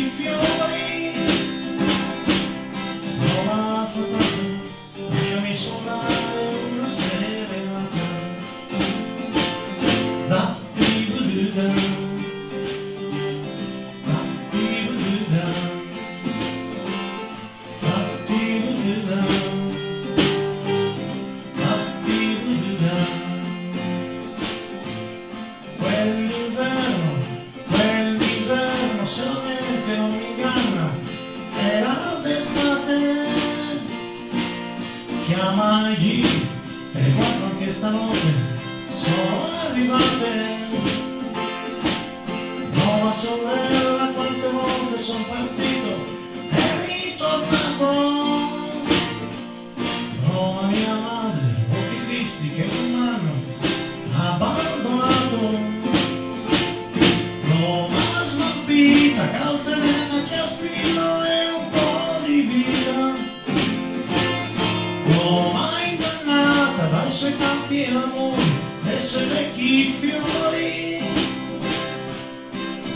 vecchi fiori. Roma affondata, lasciami suonare una serenata. Da di bududa, da di bududa, da di bududa, da di bududa. Quell'inverno se la mente non mi inganna era d'estate. Chiama i giri e le quattro anche stanotte sono arrivate. Nuova sorella, quante volte son partito e ritornato. Roma mia madre, occhi tristi che non m'hanno abbandonato. Roma svampita, calzerena che aspiro e un po' di vita. Roma ingannata dai suoi tanti amori, dai suoi vecchi fiori.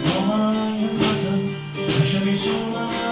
Roma ingannata, lasciami suonare